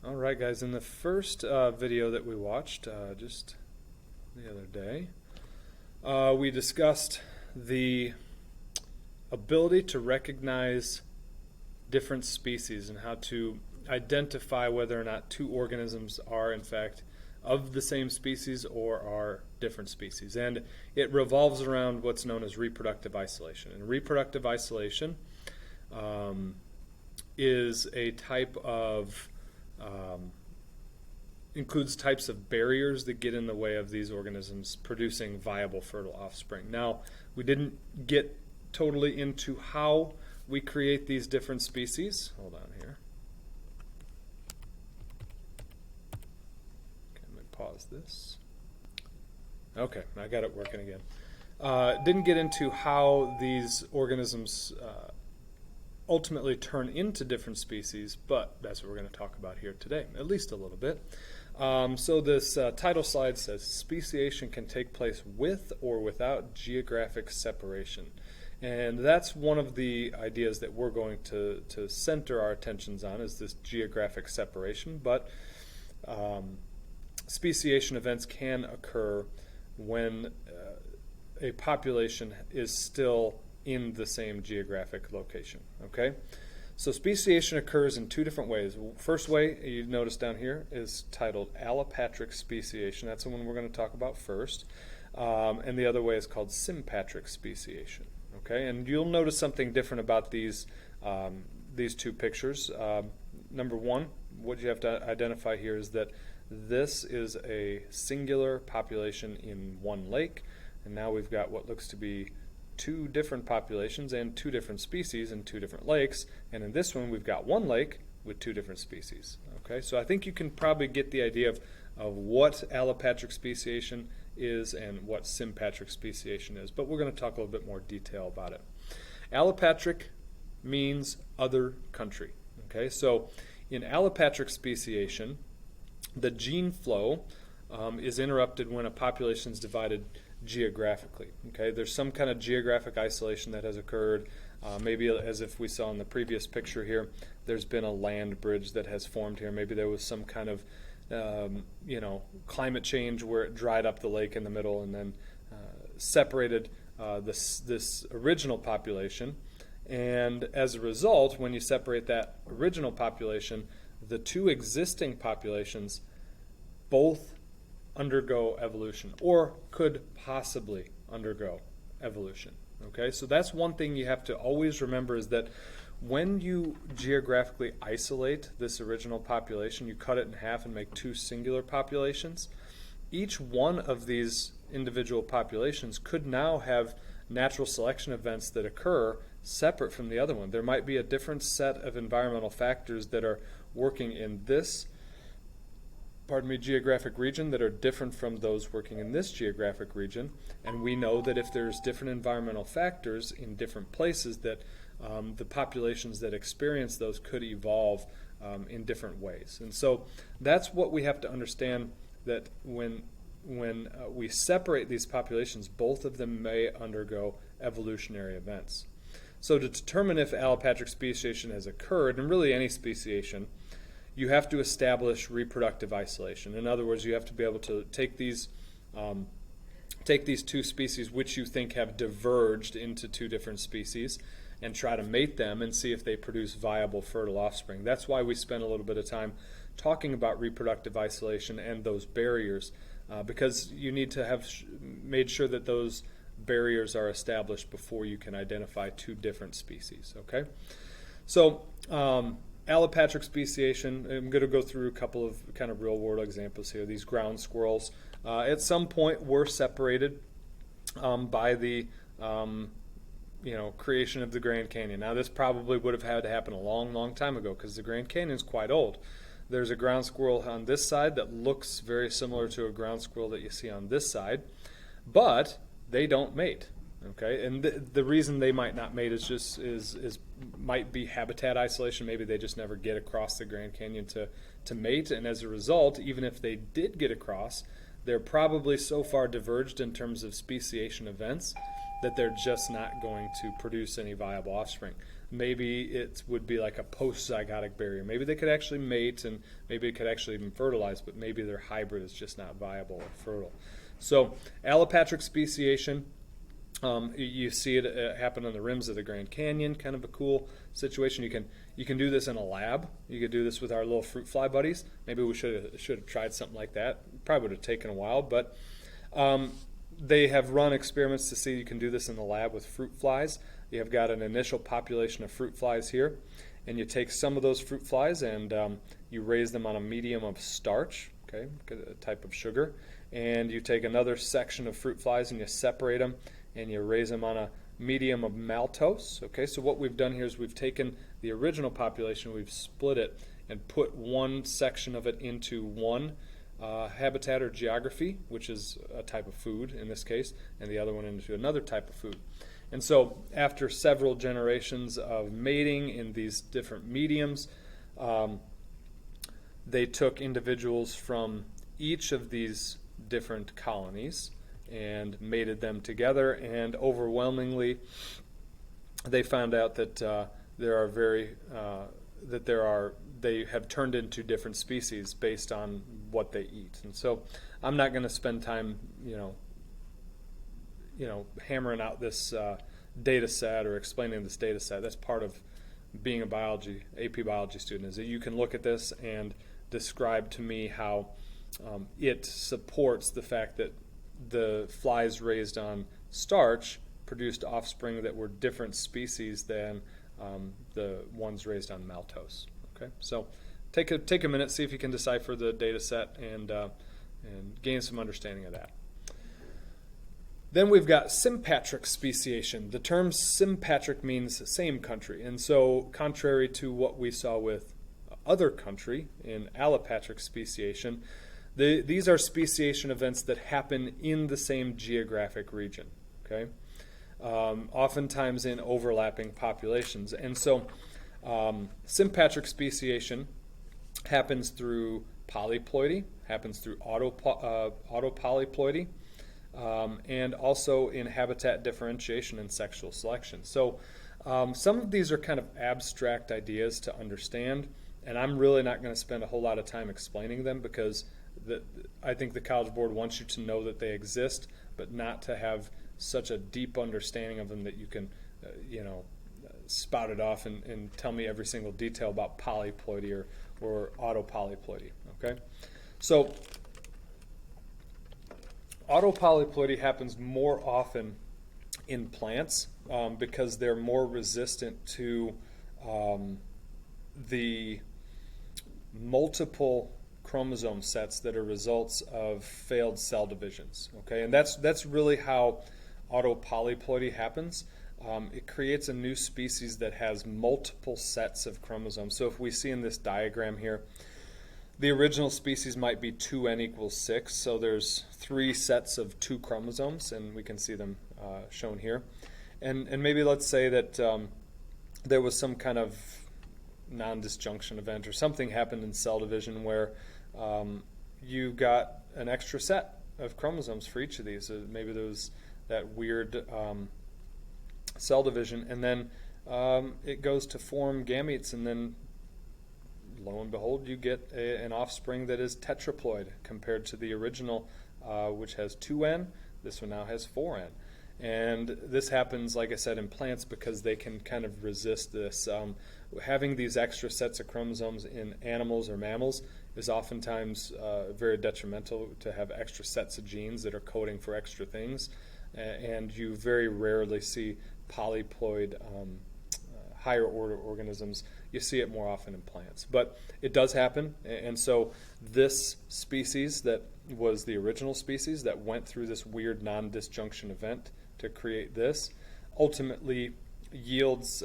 Alright guys, in the first video that we watched just the other day, we discussed the ability to recognize different species and how to identify whether or not two organisms are in fact of the same species or are different species. And it revolves around what's known as reproductive isolation. And reproductive isolation is a type of includes types of barriers that get in the way of these organisms producing viable fertile offspring. Now, we didn't get totally into how we create these different species. Hold on here. Okay, let me pause this. Okay, I got it working again. Didn't get into how these organisms ultimately turn into different species, but that's what we're going to talk about here today, at least a little bit. So this title slide says speciation can take place with or without geographic separation. And that's one of the ideas that we're going to center our attentions on, is this geographic separation. But speciation events can occur when a population is still in the same geographic location. Okay, so speciation occurs in two different ways. First way you notice down here is titled allopatric speciation. That's the one we're going to talk about first. And the other way is called sympatric speciation. Okay, and you'll notice something different about these two pictures. Number one, what you have to identify here is that this is a singular population in one lake, and now we've got what looks to be two different populations and two different species in two different lakes, and in this one we've got one lake with two different species. Okay, so I think you can probably get the idea of what allopatric speciation is and what sympatric speciation is, but we're going to talk a little bit more detail about it. Allopatric means other country. Okay, so in allopatric speciation, the gene flow is interrupted when a population is divided geographically. Okay, there's some kind of geographic isolation that has occurred. Maybe, as if we saw in the previous picture here, there's been a land bridge that has formed here. Maybe there was some kind of climate change where it dried up the lake in the middle and then separated this original population. And as a result, when you separate that original population, the two existing populations both undergo evolution, or could possibly undergo evolution. Okay, so that's one thing you have to always remember, is that when you geographically isolate this original population, you cut it in half and make two singular populations. Each one of these individual populations could now have natural selection events that occur separate from the other one. There might be a different set of environmental factors that are working in this geographic region that are different from those working in this geographic region, and we know that if there's different environmental factors in different places, that the populations that experience those could evolve in different ways. And so that's what we have to understand, that when we separate these populations, both of them may undergo evolutionary events. So to determine if allopatric speciation has occurred, and really any speciation, you have to establish reproductive isolation. In other words, you have to be able to take these two species which you think have diverged into two different species and try to mate them and see if they produce viable fertile offspring. That's why we spend a little bit of time talking about reproductive isolation and those barriers, because you need to have made sure that those barriers are established before you can identify two different species. Okay, so allopatric speciation, I'm going to go through a couple of kind of real-world examples here. These ground squirrels, at some point, were separated by the creation of the Grand Canyon. Now, this probably would have had to happen a long, long time ago, because the Grand Canyon is quite old. There's a ground squirrel on this side that looks very similar to a ground squirrel that you see on this side, but they don't mate. Okay, and the reason they might not mate is might be habitat isolation. Maybe they just never get across the Grand Canyon to mate, and as a result, even if they did get across, they're probably so far diverged in terms of speciation events that they're just not going to produce any viable offspring. maybe it would be like a post-zygotic barrier. Maybe they could actually mate, and maybe it could actually even fertilize, but maybe their hybrid is just not viable or fertile. So allopatric speciation, you see it happen on the rims of the Grand Canyon, kind of a cool situation. You can do this in a lab. You could do this with our little fruit fly buddies. Maybe we should have tried something like that. Probably would have taken a while, but they have run experiments to see you can do this in the lab with fruit flies. You have got an initial population of fruit flies here, and you take some of those fruit flies and you raise them on a medium of starch, okay, a type of sugar, and you take another section of fruit flies and you separate them and you raise them on a medium of maltose. Okay, so what we've done here is we've taken the original population, we've split it and put one section of it into one habitat or geography, which is a type of food in this case, and the other one into another type of food. And so after several generations of mating in these different mediums, they took individuals from each of these different colonies and mated them together, and overwhelmingly they found out that they have turned into different species based on what they eat. And so I'm not going to spend time hammering out this data set or explaining this data set. That's part of being a AP biology student, is that you can look at this and describe to me how it supports the fact that the flies raised on starch produced offspring that were different species than the ones raised on maltose. Okay, so take a minute, see if you can decipher the data set and gain some understanding of that. Then we've got sympatric speciation. The term sympatric means same country, and so contrary to what we saw with other country in allopatric speciation, these are speciation events that happen in the same geographic region, okay? Oftentimes in overlapping populations. And so sympatric speciation happens through polyploidy, happens through autopolyploidy, and also in habitat differentiation and sexual selection. So some of these are kind of abstract ideas to understand, and I'm really not going to spend a whole lot of time explaining them, because I think the College Board wants you to know that they exist, but not to have such a deep understanding of them that you can, spout it off and tell me every single detail about polyploidy or autopolyploidy. Okay, so autopolyploidy happens more often in plants because they're more resistant to the multiple chromosome sets that are results of failed cell divisions. Okay, and that's really how autopolyploidy happens. It creates a new species that has multiple sets of chromosomes. So if we see in this diagram here, the original species might be 2n equals 6, so there's 3 sets of 2 chromosomes, and we can see them shown here. And maybe let's say that there was some kind of non-disjunction event or something happened in cell division where you got an extra set of chromosomes for each of these. Maybe there was that weird cell division, and then it goes to form gametes, and then lo and behold, you get an offspring that is tetraploid compared to the original, which has 2n. This one now has 4n. And this happens, like I said, in plants because they can kind of resist this. Having these extra sets of chromosomes in animals or mammals is oftentimes very detrimental, to have extra sets of genes that are coding for extra things. And you very rarely see polyploid higher order organisms. You see it more often in plants. But it does happen, and so this species that was the original species that went through this weird non-disjunction event to create this ultimately yields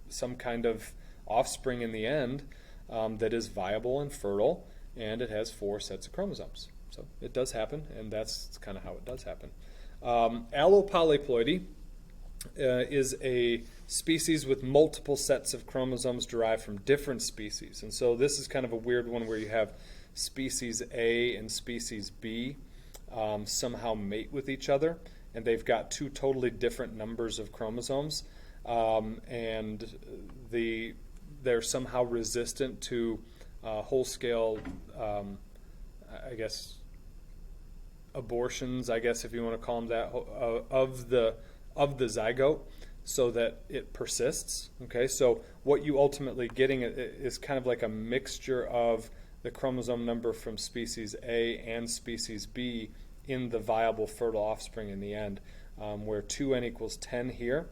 some kind of offspring in the end that is viable and fertile, and it has 4 sets of chromosomes. So it does happen, and that's kind of how it does happen. Allopolyploidy is a species with multiple sets of chromosomes derived from different species. And so this is kind of a weird one where you have species A and species B somehow mate with each other, and they've got 2 totally different numbers of chromosomes. and they're somehow resistant to whole-scale, I guess, abortions, I guess if you want to call them that, of the zygote, so that it persists. Okay, so what you ultimately getting is kind of like a mixture of the chromosome number from species A and species B in the viable fertile offspring in the end, where 2n equals 10 here,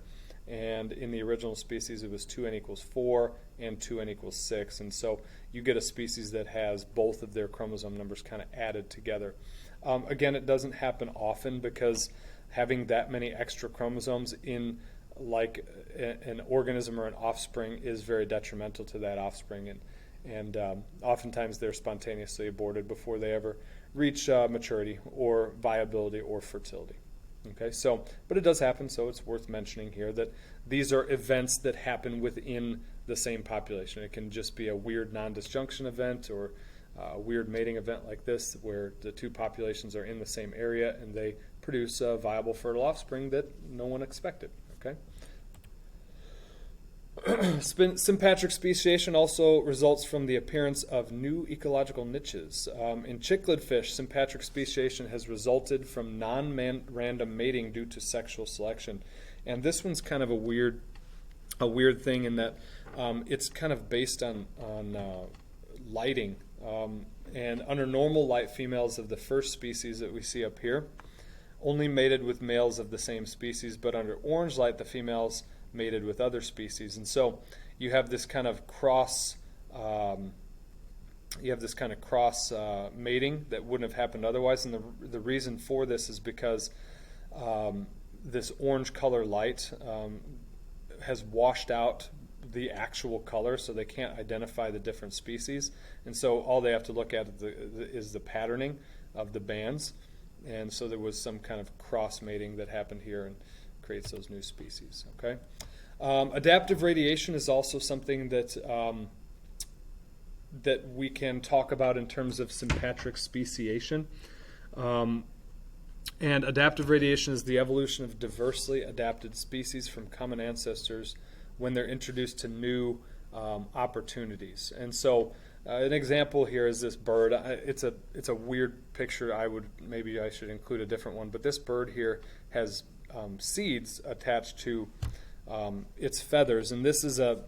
and in the original species it was 2n equals 4 and 2n equals 6, and so you get a species that has both of their chromosome numbers kind of added together. Again, it doesn't happen often because having that many extra chromosomes in like an organism or an offspring is very detrimental to that offspring, and oftentimes they're spontaneously aborted before they ever reach maturity or viability or fertility. Okay, so, but it does happen, so it's worth mentioning here that these are events that happen within the same population. It can just be a weird non-disjunction event or a weird mating event like this where the two populations are in the same area and they produce a viable fertile offspring that no one expected. Okay. Sympatric speciation also results from the appearance of new ecological niches. In cichlid fish, sympatric speciation has resulted from non-random mating due to sexual selection, and this one's kind of a weird thing in that it's kind of based on lighting. And under normal light, females of the first species that we see up here only mated with males of the same species, but under orange light, the females mated with other species, and so you have this kind of cross. Mating that wouldn't have happened otherwise, and the reason for this is because this orange color light has washed out the actual color, so they can't identify the different species, and so all they have to look at is the patterning of the bands, and so there was some kind of cross mating that happened here and creates those new species. Okay, adaptive radiation is also something that that we can talk about in terms of sympatric speciation. And adaptive radiation is the evolution of diversely adapted species from common ancestors when they're introduced to new opportunities. And so an example here is this bird. It's a weird picture. Maybe I should include a different one, but this bird here has seeds attached to its feathers, and this is a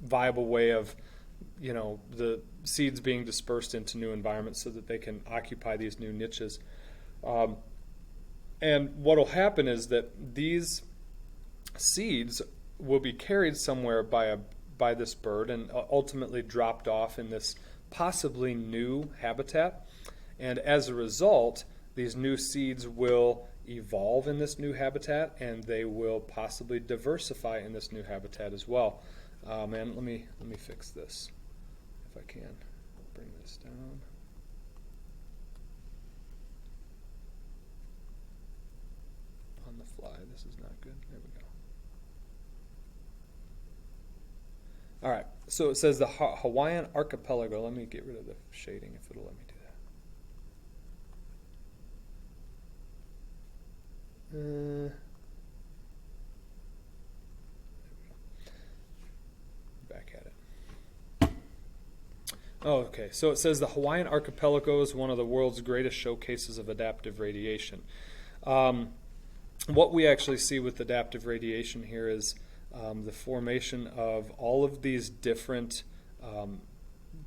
viable way of the seeds being dispersed into new environments so that they can occupy these new niches. And what will happen is that these seeds will be carried somewhere by this bird and ultimately dropped off in this possibly new habitat. And as a result, these new seeds will evolve in this new habitat, and they will possibly diversify in this new habitat as well. And let me fix this if I can. Bring this down. On the fly, this is not good. There we go. All right, so it says the Hawaiian archipelago. Let me get rid of the shading if it'll let me do that. Back at it. Oh, okay, so it says the Hawaiian archipelago is one of the world's greatest showcases of adaptive radiation. What we actually see with adaptive radiation here is the formation of all of these different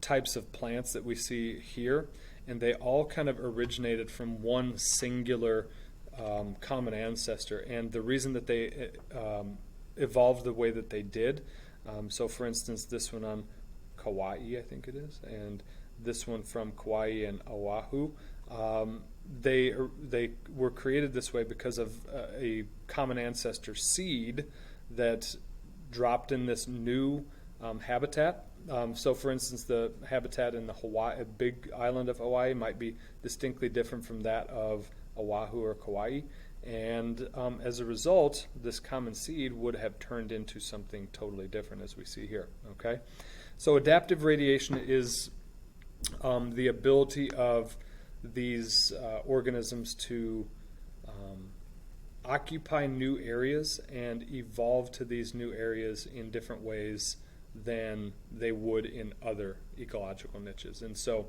types of plants that we see here, and they all kind of originated from one singular common ancestor. And the reason that they evolved the way that they did, so for instance, this one on Kauai, I think it is, and this one from Kauai and Oahu, they were created this way because of a common ancestor seed that dropped in this new habitat. So for instance, the habitat in the Hawaii, big island of Hawaii, might be distinctly different from that of Oahu or Kauai, and as a result, this common seed would have turned into something totally different, as we see here. Okay, so adaptive radiation is the ability of these organisms to occupy new areas and evolve to these new areas in different ways than they would in other ecological niches. And so,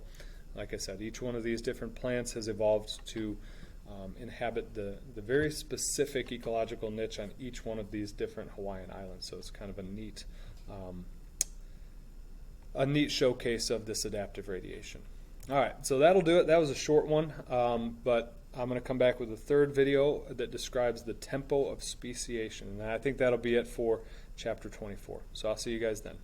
like I said, each one of these different plants has evolved to inhabit the very specific ecological niche on each one of these different Hawaiian islands. So it's kind of a neat showcase of this adaptive radiation. All right, so that'll do it. That was a short one, but I'm going to come back with a third video that describes the tempo of speciation, and I think that'll be it for chapter 24. So I'll see you guys then.